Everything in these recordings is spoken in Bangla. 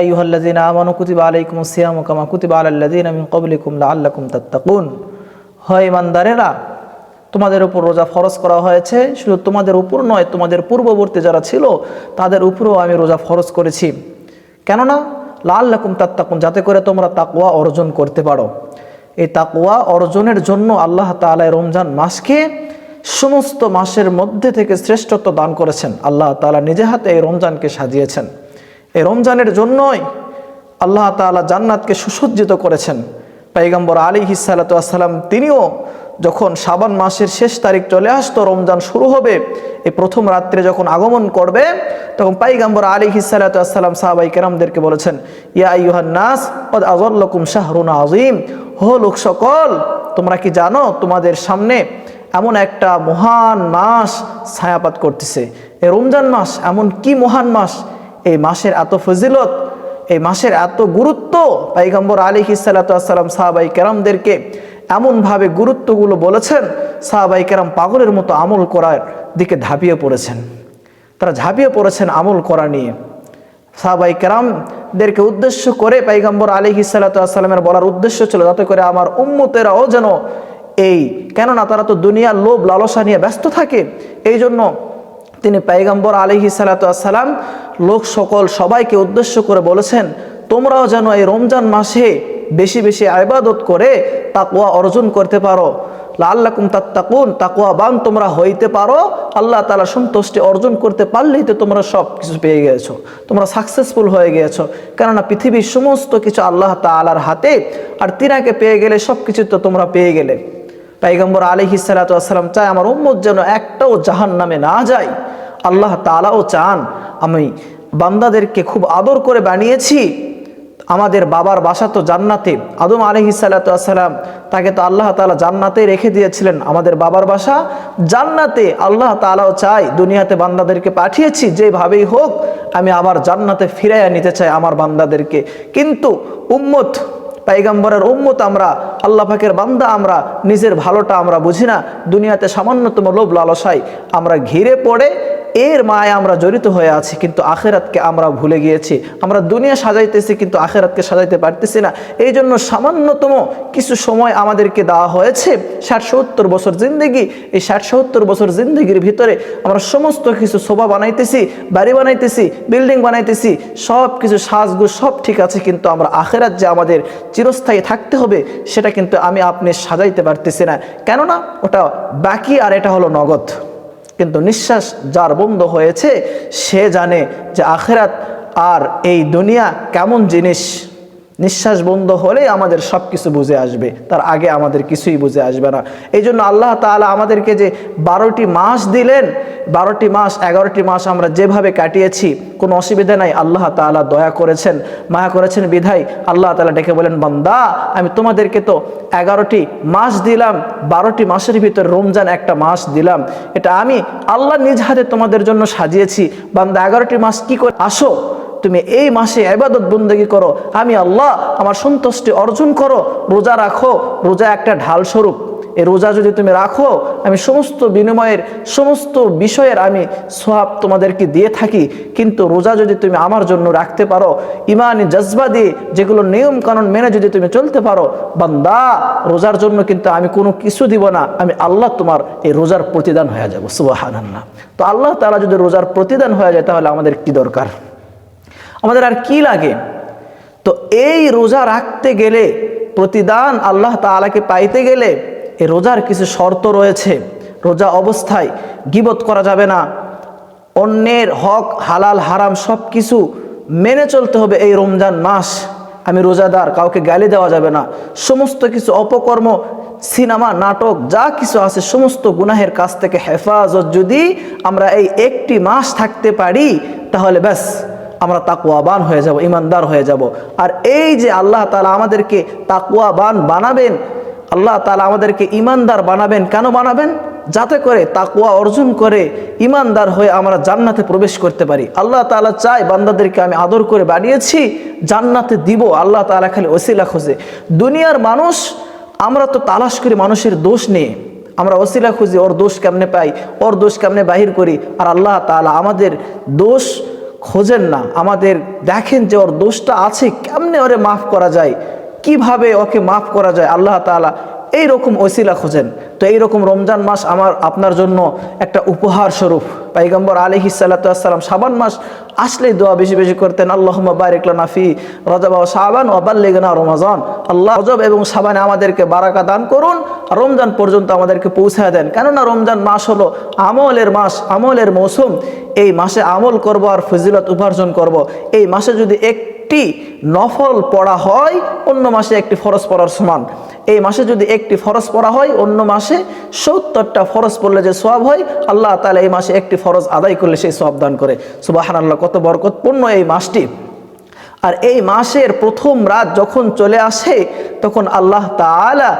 আইয়ুহাল্লাযীনা আমানু কুতিবা আলাইকুমুস সিয়ামু কামা কুতিবা আলাল লাযীনা মিন ক্বাবলিকুম লাআল্লাকুম তাত্তাকুন। হয় ইমানদারেরা, তোমাদের উপর রোজা ফরজ করা হয়েছে, শুধু তোমাদের উপর নয়, তোমাদের পূর্ববর্তী যারা ছিল তাদের উপরেও আমি রোজা ফরজ করেছি। কেননা লাআল্লাকুম তাত্তাকুন, যাতে করে তোমরা তাকওয়া অর্জন করতে পারো। এই তাকওয়া অর্জনের জন্য আল্লাহ তাআলা রমজান মাসকে সমস্ত মাসের মধ্যে থেকে শ্রেষ্ঠত্ব দান করেছেন। আল্লাহ তাআলা নিজে হাতে এই রমজানকে সাজিয়েছেন। এই রমজানের জন্যই আল্লাহ তাআলা জান্নাতকে সুসজ্জিত করেছেন। পয়গম্বর আলাইহিস সালাতু ওয়াস সালাম তিনিও যখন শাবান মাসের শেষ তারিখ চলে আসতো, রমজান শুরু হবে, এই প্রথম রাত্রে যখন আগমন করবে, তখন পয়গম্বর আলাইহিস সালাতু ওয়াস সালাম সাহাবায়ে কেরামদেরকে বলেছেন, ইয়া আইয়ুহান নাস ক্বাদ আযাল্লাকুম শাহরুন আযীম। হো লোক সকল, তোমরা কি জানো তোমাদের সামনে এমন একটা মহান মাস ছায়াপাত করতেছে। এই রমজান মাস এমন কি মহান মাস, এই মাসের এত ফজিলত, এই মাসের এত গুরুত্ব। পয়গম্বর আলাইহিস সালাতু ওয়াস সালাম সাহাবায়ে কেরামদেরকে এমনভাবে গুরুত্বগুলো বলেছেন, সাহাবায়ে কেরাম পাগলের মতো আমল করার দিকে ঝাঁপিয়ে পড়েছেন। তারা ঝাঁপিয়ে পড়েছেন আমল করা নিয়ে। সাহাবায়ে কেরামদেরকে উদ্দেশ্য করে পয়গম্বর আলাইহিস সালাতু ওয়াস সালামের বলার উদ্দেশ্য ছিল, যাতে করে আমার উম্মতেরাও যেন কেননা তারা তো দুনিয়ার লোভ লালসা নিয়ে ব্যস্ত থাকে, এই জন্য তিনি পয়গম্বর আলাইহিস সালাতু ওয়াস সালাম লোক সকল সবাইকে উদ্দেশ্য করে বলেছেন, তোমরাও যেন এই রমজান মাসে বেশি বেশি ইবাদত করে তাকওয়া অর্জন করতে পারো। লাআল্লাকুম তাত্তাকুন, তাকওয়াবান তোমরা হইতে পারো। আল্লাহ তাআলা সন্তুষ্টি অর্জন করতে পারলেই তো তোমরা সব কিছু পেয়ে গিয়েছো, তোমরা সাকসেসফুল হয়ে গিয়েছো। কেননা পৃথিবীর সমস্ত কিছু আল্লাহ তাআলার হাতে, আর তিনাকে পেয়ে গেলে সব কিছু তো তোমরা পেয়ে গেলে। পয়গম্বর আলাইহিস সালাতু ওয়াস সালাম চায় আমার উম্মত যেন একটাও জাহান্নামে না যায়। আল্লাহ তাআলাও চান, আমি বান্দাদেরকে খুব আদর করে বানিয়েছি। আমাদের বাবার বাসা তো জান্নাতে, আদম আলাইহিস সালাতু ওয়াস সালাম তাকে তো আল্লাহ তাআলা জান্নাতে রেখে দিয়েছিলেন। আমাদের বাবার বাসা জান্নাতে। আল্লাহ তাআলাও চায়, দুনিয়াতে বান্দাদেরকে পাঠিয়েছি, যেভাবেই হোক আমি আবার জান্নাতে ফিরাইয়া নিতে চাই আমার বান্দাদেরকে। কিন্তু উম্মত, পয়গম্বরের উম্মত আমরা, আল্লাহ পাকের বান্দা আমরা, নিজের ভালোটা আমরা বুঝি না। দুনিয়াতে সামান্যতম লোভ লালসায় আমরা ঘিরে পড়ে এর মায় আমরা জড়িত হয়ে আছি, কিন্তু আখিরাতকে আমরা ভুলে গিয়েছি। আমরা দুনিয়া সাজাইতেছি কিন্তু আখিরাতকে সাজাইতে পারতেছি না। এই জন্য সামান্যতম কিছু সময় আমাদেরকে দেওয়া হয়েছে, ৬০-৭০ বছর জিন্দেগি। এই ৬০-৭০ বছর জিন্দেগির ভিতরে আমরা সমস্ত কিছু শোভা বানাইতেছি, বাড়ি বানাইতেছি, বিল্ডিং বানাইতেছি, সব কিছু সাজগুজ সব ঠিক আছে, কিন্তু আমরা আখিরাত যে আমাদের চিরস্থায়ী থাকতে হবে সেটা কিন্তু আমি আপনি সাজাইতে পারতেছি না। কেননা ওটা বাকি, আর এটা হলো নগদ। কিন্তু নিঃশ্বাস যার বন্ধ হয়েছে সে জানে যে আখিরাত আর এই দুনিয়া কেমন জিনিস। নিঃশ্বাস বন্ধ হলেই আমাদের সব কিছু বুঝে আসবে, তার আগে আমাদের কিছুই বুঝে আসবে না। এই জন্য আল্লাহ তাআলা আমাদেরকে যে 12টি মাস দিলেন, 12টি মাস 11টি মাস আমরা যেভাবে কাটিয়েছি কোনো অসুবিধা নাই। আল্লাহ তাআলা দয়া করেছেন, মায়া করেছেন বিধায় আল্লাহ তাআলা ডেকে বলেন, বান্দা আমি তোমাদেরকে তো 11টি মাস দিলাম, 12টি মাসের ভিতরে রমজান একটা মাস দিলাম। এটা আমি আল্লাহ নিজ হাতে তোমাদের জন্য সাজিয়েছি। বান্দা 11টি মাস কি করে আসো, তুমি এই মাসে ইবাদত বন্দেগী করো, আমি আল্লাহ আমার সন্তুষ্টি অর্জন করো। রোজা রাখো, রোজা একটা ঢাল স্বরূপ। এই রোজা যদি তুমি রাখো, আমি সমস্ত বিনিময়ের সমস্ত বিষয়ের আমি সওয়াব তোমাদেরকে দিয়ে থাকি। কিন্তু রোজা যদি তুমি আমার জন্য রাখতে পারো, ইমানি জজবা দিয়ে যেগুলো নিয়ম কানুন মেনে যদি তুমি চলতে পারো, বান্দা রোজার জন্য কিন্তু আমি কোনো কিছু দিব না, আমি আল্লাহ তোমার এই রোজার প্রতিদান হয়ে যাব। সুবহানাল্লাহ। তো আল্লাহ তাআলা যদি রোজার প্রতিদান হয়ে যায়, তাহলে আমাদের কি দরকার, আমাদের আর কি লাগে? তো এই রোজা রাখতে গেলে, প্রতিদান আল্লাহ তাআলাকে পাইতে গেলে এই রোজার কিছু শর্ত রয়েছে। রোজা অবস্থায় গীবত করা যাবে না, অন্যের হক হালাল হারাম সব কিছু মেনে চলতে হবে। এই রমজান মাস আমি রোজাদার, কাউকে গালি দেওয়া যাবে না। সমস্ত কিছু অপকর্ম, সিনেমা নাটক যা কিছু আছে সমস্ত গুনাহের কাছ থেকে হেফাজত যদি আমরা এই একটি মাস থাকতে পারি, তাহলে ব্যাস আমরা তাকওয়াবান হয়ে যাব, ইমানদার হয়ে যাব। আর এই যে আল্লাহ তাআলা আমাদেরকে তাকওয়াবান বানাবেন, আল্লাহ তাআলা আমাদেরকে ইমানদার বানাবেন। কেন বানাবেন? যাতে করে তাকওয়া অর্জন করে ইমানদার হয়ে আমরা জান্নাতে প্রবেশ করতে পারি। আল্লাহ তাআলা চায় বান্দাদেরকে আমি আদর করে বানিয়েছি, জান্নাতে দিব। আল্লাহ তাআলা খালি ওসিলা খোঁজে। দুনিয়ার মানুষ আমরা তো তালাশ করি মানুষের দোষ নিয়ে, আমরা ওসিলা খুঁজি, ওর দোষ কেমনে পাই, ওর দোষ কেমনে বাহির করি। আর আল্লাহ তাআলা আমাদের দোষ খোঁজেন না, আমাদের দেখেন যে ওর দোষটা আছে, কেমনে ওরে মাফ করা যায়, কিভাবে ওকে মাফ করা যায়, আল্লাহ তাআলা এইরকম ওসিলা খোঁজেন। তো এইরকম রমজান মাস আমার আপনার জন্য একটা উপহার স্বরূপ। পয়গম্বর আলাইহিস সালাতু ওয়াস সালাম শাবান মাস আসলেই দোয়া বেশি বেশি করতেন, আল্লাহুম্মা বারিক লানা ফি রজব ওয়া শাবান ওয়া বাল্লিগনা রমাজান। আল্লাহ রজব এবং শাবানে আমাদেরকে বারাকা দান করুন, আর রমজান পর্যন্ত আমাদেরকে পৌঁছায় দেন। কেননা রমজান মাস হলো আমলের মাস, আমলের মৌসুম। এই মাসে আমল করব আর ফজিলত উপার্জন করব। এই মাসে যদি একটি নফল পড়া হয় অন্য মাসে একটি ফরজ পড়ার সমান। এই মাসে যদি একটি ফরজ পড়া হয় অন্য মাসে 70টা ফরজ পড়লে যে সওয়াব হয়, আল্লাহ তাআলা এই মাসে একটি ফরজ আদায় করলে সেই সওয়াব দান করে। সুবহানাল্লাহ, কত বরকতপূর্ণ এই মাসটি। আর এই মাসের প্রথম রাত যখন চলে আসে তখন আল্লাহ তাআলা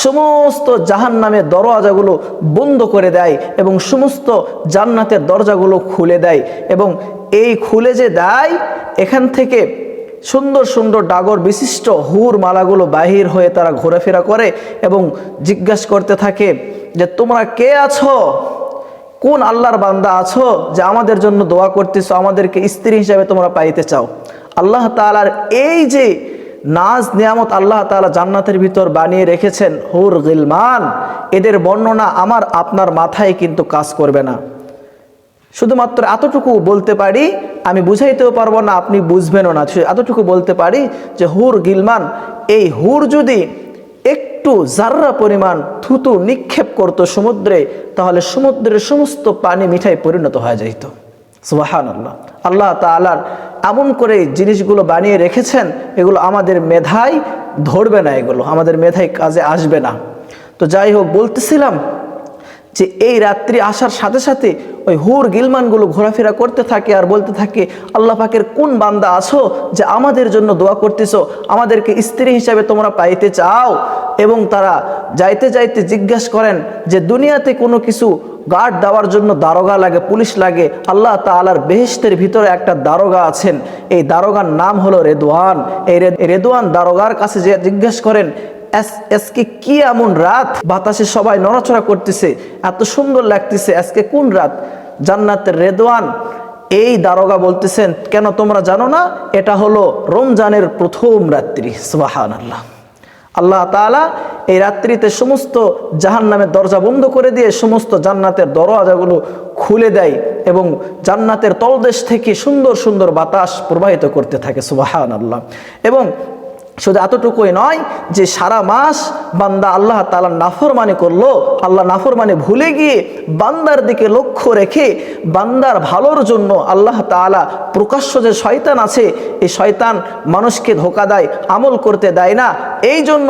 সমস্ত জাহান্নামের দরজাগুলো বন্ধ করে দেয় এবং সমস্ত জান্নাতের দরজাগুলো খুলে দেয়। এবং এই খুলে যে দেয়, এখান থেকে সুন্দর সুন্দর ডাগর বিশিষ্ট হুর মালাগুলো বাহির হয়ে তারা ঘোরাফেরা করে এবং জিজ্ঞাসা করতে থাকে যে তোমরা কে আছো, কোন আল্লাহর বান্দা আছো যে আমাদের জন্য দোয়া করতেছো, আমাদেরকে স্ত্রী হিসাবে তোমরা পাইতে চাও। আল্লাহ তাআলার এই যে নাজ নিয়ামত আল্লাহ তাআলা জান্নাতের ভিতর বানিয়ে রেখেছেন, হুর গিলমান, এদের বর্ণনা আমার আপনার মাথায় কিন্তু কাজ করবে না। শুধুমাত্র এতটুকু বলতে পারি, আমি বুঝাইতেও পারবো না, আপনি বুঝবেনও না। এতটুকু বলতে পারি যে হুর গিলমান, এই হুর যদি একটু জাররা পরিমাণ থুতু নিক্ষেপ করত সমুদ্রে, তাহলে সমুদ্রের সমস্ত পানি মিঠাই পরিণত হয়ে যাইত। সুবহানাল্লাহ, আল্লাহ তাআলার এমন করে জিনিসগুলো বানিয়ে রেখেছেন, এগুলো আমাদের মেধায় ধরবে না, এগুলো আমাদের মেধায় কাজে আসবে না। তো যাই হোক, বলতেছিলাম যে এই রাত্রি আসার সাথে সাথে ওই হুর গিলমানগুলো ঘোরাফেরা করতে থাকে আর বলতে থাকে, আল্লাহ পাকের কোন বান্দা আছো যে আমাদের জন্য দোয়া করতেছো, আমাদেরকে স্ত্রী হিসাবে তোমরা পাইতে চাও। এবং তারা যাইতে যাইতে জিজ্ঞাসা করেন যে দুনিয়াতে কোনো কিছু গার্ড দেওয়ার জন্য দারোগা লাগে, পুলিশ লাগে, আল্লাহ তাআলার বেহেশতের ভিতরে একটা দারোগা আছেন, এই দারোগার নাম হলো রেদওয়ান। এই রেদওয়ান দারোগার কাছে যে জিজ্ঞাসা করেন, আজকে কি এমন রাত, বাতাসে সবাই নড়াচড়া করতেছে, এত সুন্দর লাগতেছে, আজকে কোন রাত? জান্নাতের রেদওয়ান এই দারোগা বলতেছেন, কেন তোমরা জানো না? এটা হলো রমজানের প্রথম রাত্রি। সুবহানাল্লাহ, আল্লাহ তাআলা এই রাত্রিতে সমস্ত জাহান্নামের দরজা বন্ধ করে দিয়ে সমস্ত জান্নাতের দরওয়াজাগুলো খুলে দেয় এবং জান্নাতের তলদেশ থেকে সুন্দর সুন্দর বাতাস প্রবাহিত করতে থাকে। সুবহানাল্লাহ। এবং শুধু এতটুকুই নয় যে সারা মাস বান্দা আল্লাহ তাআলার নাফরমানি করলো, আল্লাহ নাফরমানি ভুলে গিয়ে বান্দার দিকে লক্ষ্য রেখে বান্দার ভালোর জন্য আল্লাহ তাআলা প্রকাশ্য যে শয়তান আছে, এই শয়তান মানুষকে ধোঁকা দেয়, আমল করতে দেয় না। এই জন্য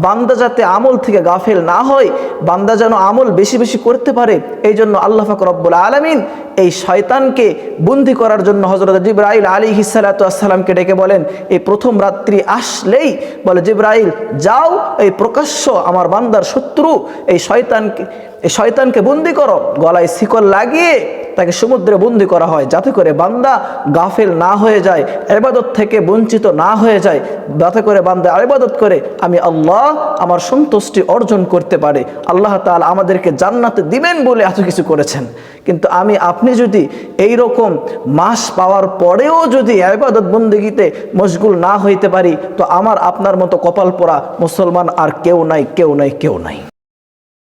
বান্দা যাতে আমল থেকে গাফেল না হয়, বান্দা যেন আমল বেশি বেশি করতে পারে, এই জন্য আল্লাহ পাক রব্বুল আলামিন এই শয়তানকে বন্দী করার জন্য হযরত জিবরাইল আলাইহিস সালাতু ওয়াস সালামকে ডেকে বলেন, এই প্রথম রাত্রি আসলেই বলে, জিবরাইল যাও, এই প্রকাশ্য আমার বান্দার শত্রু এই শয়তানকে বন্দী করো, গলায় শিকল লাগিয়ে তাকে সমুদ্রে বন্দী করা হয়, যাতে করে বান্দা গাফেল না হয়ে যায়, ইবাদত থেকে বঞ্চিত না হয়ে যায়, যাতে করে বান্দা ইবাদত করে আমি আল্লাহ আমার সন্তুষ্টি অর্জন করতে পারে। আল্লাহ তাআলা আমাদেরকে জান্নাতে দিবেন বলে এত কিছু করেছেন, কিন্তু আমি আপনি যদি এই রকম মাস পাওয়ার পরেও যদি ইবাদত বন্দেগীতে মশগুল না হইতে পারি, তো আমার আপনার মতো কপাল পোড়া মুসলমান আর কেউ নাই, কেউ নাই, কেউ নাই।